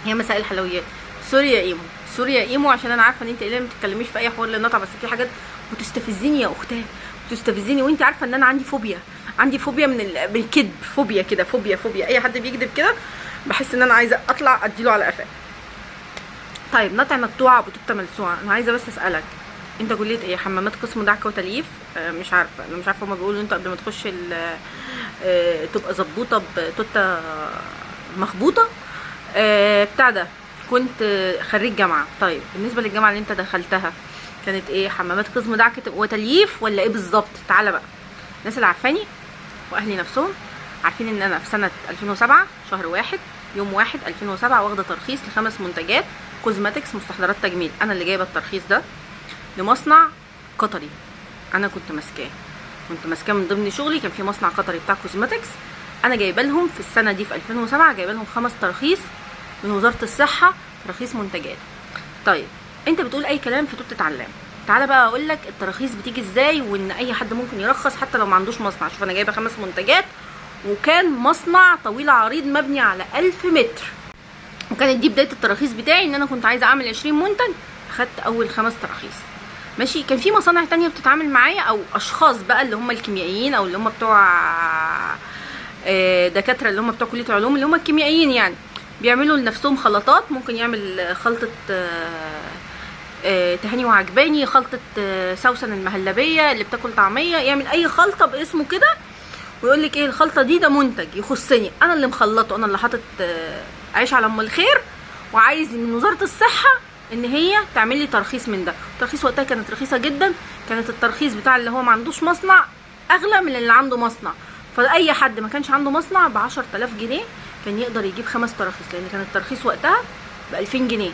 هي مسائل حلويات. سوري يا ايمو، سوري يا ايمو، عشان انا عارفه ان انت ما بتتكلميش في اي حوار للنطع، بس في حاجات بتستفزني يا اختاه، بتستفزني، وانت عارفه ان انا عندي فوبيا، عندي فوبيا من بالكذب، فوبيا كده، فوبيا اي حد بيكذب كده بحس ان انا عايزه اطلع اديله على قفاه. طيب نطع مقطوعه ابو توته ملسوعه، انا عايزه بس اسالك، انت كليه ايه؟ حمامات قسم دعك وتلييف؟ مش عارفه، انا مش عارفه هما بيقولوا انت قبل ما تخش تبقى ظبوطه بتوته مخبوطه بتاع ده، كنت خريج جامعه. طيب بالنسبه للجامعه اللي انت دخلتها كانت ايه؟ حمامات قسم دعك وتلييف ولا ايه بالظبط؟ تعالى بقى، الناس اللي عارفاني واهلي نفسهم عارفين ان انا في سنه 2007 شهر 1 يوم 1 2007 واخده ترخيص ل5 منتجات كوزماتكس مستحضرات تجميل. انا اللي جايبه الترخيص ده لمصنع قطري، انا كنت ماسكاه من ضمن شغلي، كان في مصنع قطري بتاع كوزماتكس، انا جايبه لهم في السنه دي في 2007 جايبه لهم 5 تراخيص من وزاره الصحه، تراخيص منتجات. طيب انت بتقول اي كلام في توت علام، تعالى بقى اقول لك التراخيص بتيجي ازاي، وان اي حد ممكن يرخص حتى لو ما عندوش مصنع. شوف انا جايبه 5 منتجات، وكان مصنع طويل عريض مبني على 1000 متر، وكانت دي بدايه التراخيص بتاعي، ان انا كنت عايزه اعمل 20 منتج، اخدت اول 5 تراخيص. ماشي، كان في مصانع تانية بتتعامل معايا، او اشخاص بقى اللي هم الكيميائيين، او اللي هم بتوع دكاتره اللي هم بتوع كليه علوم، اللي هم الكيميائيين يعني، بيعملوا لنفسهم خلطات. ممكن يعمل خلطه تهاني وعجباني، خلطه سوسن المهلبيه اللي بتاكل طعميه، يعمل اي خلطه باسمه كده ويقول لك ايه الخلطه دي، ده منتج يخصني انا اللي مخلطه، انا اللي حاطط عيش على ام الخير، وعايز من وزاره الصحه ان هي تعمل لي ترخيص من ده. الترخيص وقتها كانت رخيصه جدا، كانت الترخيص بتاع اللي هو ما عندوش مصنع اغلى من اللي عنده مصنع، فاي حد ما كانش عنده مصنع ب 10000 جنيه كان يقدر يجيب 5 تراخيص، لان كان الترخيص وقتها ب 2000 جنيه.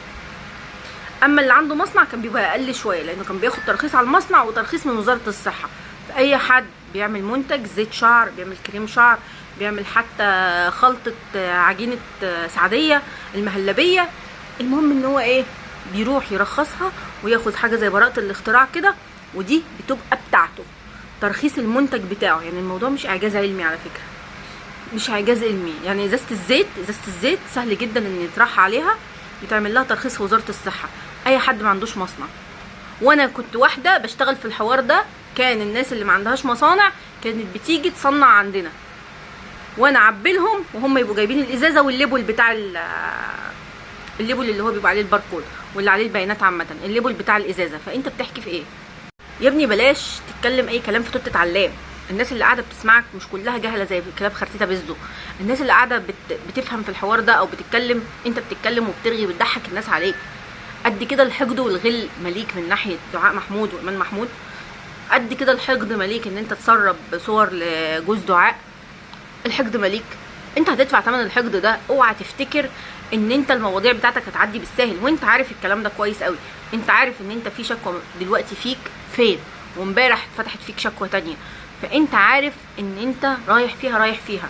اما اللي عنده مصنع كان بيبقى اقل شويه، لانه كان بياخد ترخيص على المصنع وترخيص من وزاره الصحه. فاي حد بيعمل منتج زيت شعر، بيعمل كريم شعر، بيعمل حتى خلطه عجينه سعديه المهلبيه، المهم ان هو ايه، بيروح يرخصها وياخد حاجه زي براءه الاختراع كده، ودي بتبقى بتاعته ترخيص المنتج بتاعه. يعني الموضوع مش اعجاز علمي على فكره، مش اعجاز علمي. يعني ازازه الزيت سهل جدا ان يطرح عليها يتعمل لها ترخيص في وزاره الصحه، اي حد ما عندوش مصنع. وانا كنت واحده بشتغل في الحوار ده، كان الناس اللي ما عندهاش مصانع كانت بتيجي تصنع عندنا، وانا اعبلهم وهم يبقوا جايبين الازازه والليبل بتاع الليبل اللي هو بيبقى عليه الباركود واللي عليه البيانات عامه، الليبل بتاع الازازه. فانت بتحكي في ايه يا ابني؟ بلاش تتكلم اي كلام في توت علام. الناس اللي قاعده بتسمعك مش كلها جهله زي كلاب خرتيته بزو، الناس اللي قاعده بتفهم في الحوار ده او بتتكلم، انت بتتكلم وبترغي وبتضحك الناس عليك. قد كده الحقد والغل مليك من ناحيه دعاء محمود وايمان محمود، قد كده الحقد مليك ان انت تسرب صور لجوز دعاء، الحقد مليك. انت هتدفع ثمن الحقد ده. اوعى تفتكر ان انت المواضيع بتاعتك هتعدي بالساهل، وانت عارف الكلام ده كويس قوي. انت عارف ان انت في شكوى دلوقتي فيك فين، وامبارح فتحت فيك شكوى تانية، فانت عارف ان انت رايح فيها.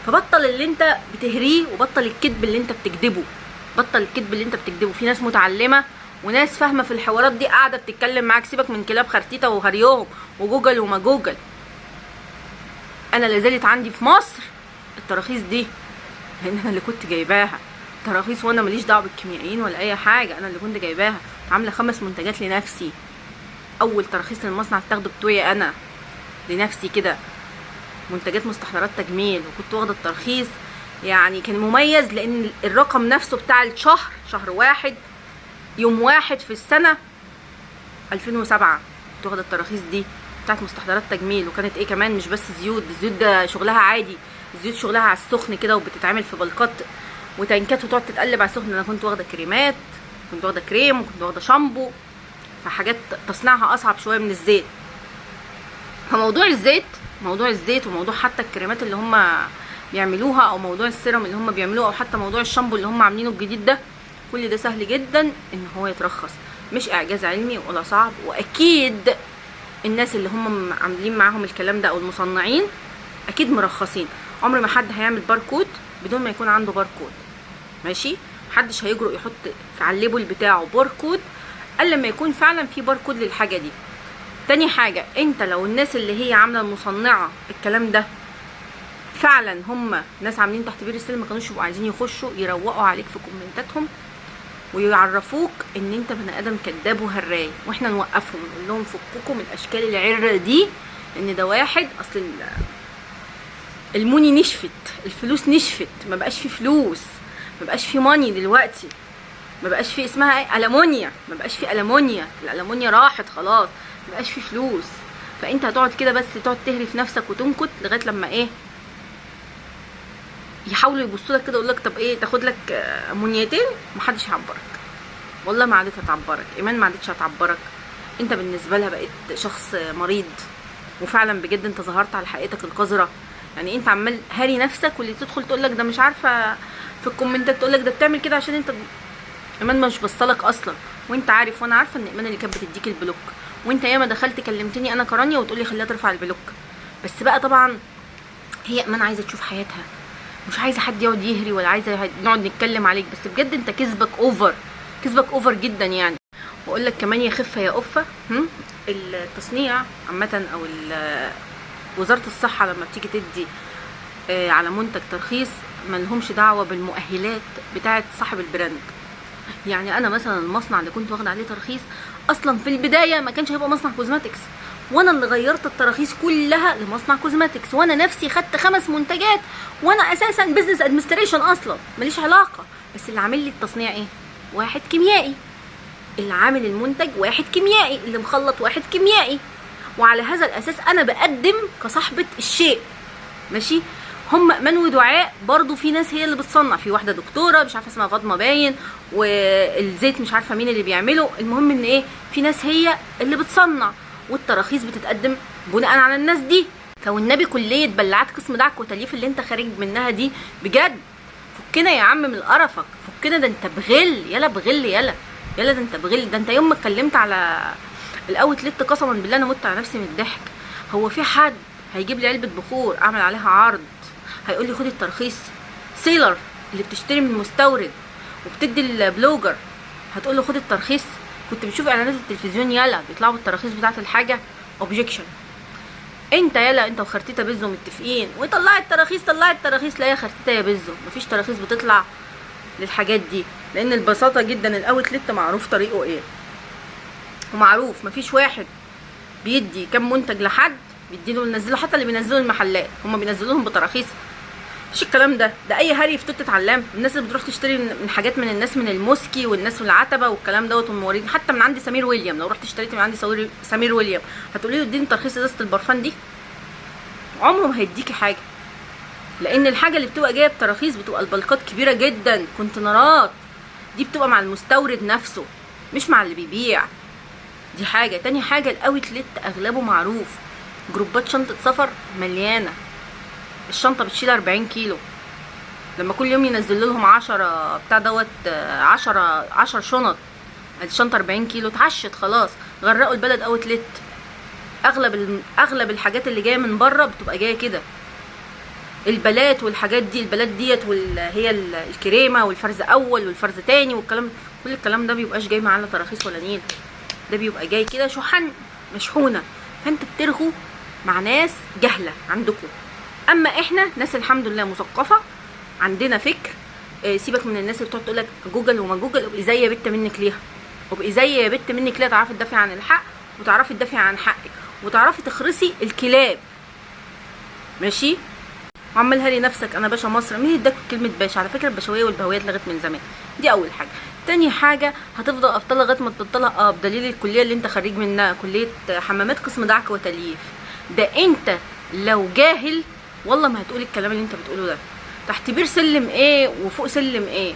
فبطل اللي انت بتهريه، وبطل الكذب اللي انت بتكذبه، بطل الكذب اللي انت بتكذبه. في ناس متعلمه وناس فاهمه في الحوارات دي قاعده بتتكلم معاك، سيبك من كلاب خرتيته وهريوهم وجوجل وما جوجل. انا لازالت عندي في مصر التراخيص دي، لان انا اللي كنت جايباها تراخيص، وانا ماليش دعوه بالكيميائيين ولا اي حاجه، انا اللي كنت جايباها. عامله 5 منتجات لنفسي، اول تراخيص للمصنع تاخده بتوعي انا لنفسي كده، منتجات مستحضرات تجميل، وكنت واخده الترخيص. يعني كان مميز لان الرقم نفسه بتاع الشهر، شهر 1 يوم 1 في السنه 2007 كنت واخده التراخيص دي بتاعت مستحضرات تجميل. وكانت ايه كمان، مش بس زيوت، الزيوت ده شغلها عادي، الزيوت شغلها على السخن كده، وبتتعمل في بلقات وتنكات وتقعد تتقلب على السخن. انا كنت واخده كريمات، كنت واخده كريم، وكنت واخده شامبو، فحاجات تصنيعها اصعب شويه من الزيت. فموضوع الزيت وموضوع حتى الكريمات اللي هم بيعملوها، او موضوع السيرم اللي هم بيعملوه، او حتى موضوع الشامبو اللي هم عاملينه الجديد ده، كل ده سهل جدا ان هو يترخص، مش اعجاز علمي ولا صعب. واكيد الناس اللي هم عاملين معاهم الكلام ده او المصنعين اكيد مرخصين. عمر ما حد هيعمل باركود بدون ما يكون عنده باركود، ماشي؟ محدش هيجرؤ يحط على الليبل بتاعه باركود الا لما يكون فعلا في باركود للحاجه دي. تاني حاجه، انت لو الناس اللي هي عامله المصنعه الكلام ده فعلا هم ناس عاملين تحت بير السلم ما كانوش يبقوا عايزين يخشوا يروقوا عليك في كومنتاتهم ويعرفوك ان انت بني ادم كذاب وهراي، واحنا نوقفهم ونقول لهم فكوكم من الاشكال العره دي، ان ده واحد اصل الموني نشفت، الفلوس نشفت، ما بقاش في فلوس، ما بقاش في ماني دلوقتي، ما بقاش في اسمها ايه ألمونيا، ما بقاش في ألمونيا، الألمونيا راحت خلاص، ما بقاش في فلوس. فانت هتقعد كده بس تقعد تهري في نفسك وتنكت لغايه لما ايه يحاولوا يبصوا لك كده يقول لك طب ايه تاخد لك امونيتين، محدش هيعبرك والله، ما عادت هتعبرك ايمان، ما عادتش هتعبرك. انت بالنسبه لها بقيت شخص مريض، وفعلا بجد انت ظهرت على حقيقتك القذره. يعني انت عمال هاري نفسك، واللي تدخل تقول لك ده مش عارفه في الكومنتات تقول لك ده بتعمل كده عشان انت ايمان مش بصلك اصلا، وانت عارف وانا عارفه ان ايمان اللي كانت بتديك البلوك، وانت ياما دخلت كلمتني انا كرانيا وتقولي خليها ترفع البلوك. بس بقى طبعا هي ايمان عايزه تشوف حياتها، مش عايزه حد يقعد يهري ولا عايزه نقعد نتكلم عليك. بس بجد انت كذبك اوفر، كذبك اوفر جدا يعني. واقول لك كمان يا خفه يا قفه، التصنيع عامه او وزاره الصحه لما بتيجي تدي على منتج ترخيص ما لهمش دعوه بالمؤهلات بتاعه صاحب البراند. يعني انا مثلا المصنع اللي كنت واخده عليه ترخيص اصلا في البدايه ما كانش هيبقى مصنع كوزماتكس، وانا اللي غيرت التراخيص كلها لمصنع كوزماتكس، وانا نفسي خدت 5 منتجات، وانا اساسا بزنس ادمنستريشن اصلا ماليش علاقه. بس اللي عامل لي التصنيع ايه؟ واحد كيميائي، اللي عامل المنتج واحد كيميائي، اللي مخلط واحد كيميائي، وعلى هذا الاساس انا بقدم كصاحبه الشيء. ماشي، هم من ودعاء برضو في ناس هي اللي بتصنع، في واحده دكتوره مش عارفه اسمها فاطمه باين، والزيت مش عارفه مين اللي بيعمله. المهم ان ايه، في ناس هي اللي بتصنع، والتراخيص بتتقدم بناء على الناس دي. فوالنبي كليه بلعات قسم دعك وتليف اللي انت خارج منها دي بجد فكنا يا عم من قرفك، فكنا. ده انت بغل يلا، بغل يلا يلا، ده انت بغل. ده انت يوم ما اتكلمت على الاوتلت قسما بالله انا مت على نفسي من الضحك. هو في حد هيجيب لي علبه بخور اعمل عليها عرض هيقول لي خد الترخيص؟ سيلر اللي بتشتري من المستورد وبتدي البلوجر هتقول له خد الترخيص؟ كنت بتشوف اعلانات التلفزيون يلا بيطلعوا بالتراخيص بتاعه الحاجه، اوبجكشن. انت يلا انت وخرتيتا بيزو متفقين وطلعت التراخيص، طلعت التراخيص. لا يا خرتيتا يا بيزو، مفيش تراخيص بتطلع للحاجات دي، لان البساطه جدا الاوتلت معروف طريقه ايه، ومعروف مفيش واحد بيدي كام منتج لحد بيديله ينزلوا، حتى اللي بينزلوا المحلات هم بينزلوهم بتراخيص. مفيش الكلام ده، ده اي هري في توت علام. الناس اللي بتروح تشتري من حاجات من الناس من الموسكي والناس من العتبه والكلام دوت والموارد، حتى من عندي سمير ويليام، لو رحت اشتريت من عندي سمير ويليام هتقولي له اديني ترخيص ازازه البرفان دي، عمره ما هيديكي حاجه، لان الحاجه اللي بتبقى جايه بتراخيص بتبقى البلقات كبيره جدا، كونتينرات، دي بتبقى مع المستورد نفسه مش مع اللي بيبيع. دي حاجه. تاني حاجه الاوتلت اغلبه معروف جروبات شنطه سفر مليانه، الشنطه بتشيل 40 كيلو، لما كل يوم ينزل لهم 10 بتاع دوت 10 شنط، الشنطه 40 كيلو اتعشت خلاص، غرقوا البلد اوتلت. اغلب الحاجات اللي جايه من بره بتبقى جايه كده، البلات والحاجات دي، البلات ديت هي الكريمه والفرز اول والفرز تاني والكلام، كل الكلام ده بيبقاش جاي معاه لا تراخيص ولا نيل، ده بيبقى جاي كده شحن مشحونه. فانت بترغوا مع ناس جهله عندكم. اما احنا ناس الحمد لله مثقفه، عندنا فكر. سيبك من الناس اللي بتقعد تقول لك جوجل وما جوجل، ابقي زي يا بت منك ليها، وابقي زي يا بت منك ليها، تعرفي تدافعي عن الحق وتعرفي تدافعي عن حقك وتعرفي تخرسي الكلاب. ماشي، وعمال هاري نفسك انا باشا مصر. مين اداك كلمه باشا؟ على فكره البشويه والبهويه اتلغت من زمان، دي اول حاجه. تاني حاجه هتفضل ابطال لغايه ما تبطلها بدليل الكليه اللي انت خريج منها، كليه حمامات قسم دعك وتلييف. ده انت لو جاهل والله ما هتقول الكلام اللي انت بتقوله ده. تحت بير سلم ايه وفوق سلم ايه؟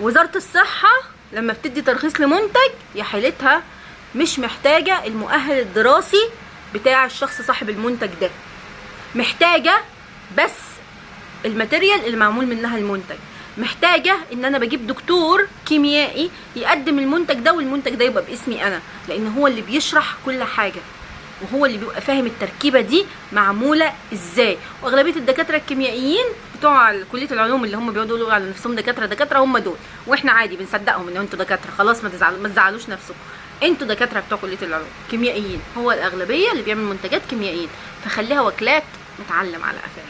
وزاره الصحه لما بتدي ترخيص لمنتج يا حيلتها مش محتاجه المؤهل الدراسي بتاع الشخص صاحب المنتج ده، محتاجه بس الماتيريال اللي معمول منها المنتج، محتاجه ان انا بجيب دكتور كيميائي يقدم المنتج ده، والمنتج ده يبقى باسمي انا، لان هو اللي بيشرح كل حاجه وهو اللي بيبقى فاهم التركيبه دي معموله ازاي. واغلبيه الدكاتره الكيميائيين بتوع كليه العلوم اللي هم بيقعدوا يقولوا على نفسهم دكاتره هم دول، واحنا عادي بنصدقهم ان انتوا دكاتره، خلاص ما تزعلوش نفسكم، انتوا دكاتره بتوع كليه العلوم كيميائيين، هو الاغلبيه اللي بيعمل منتجات كيميائيين، فخليها وكلاك متعلم على قفاك.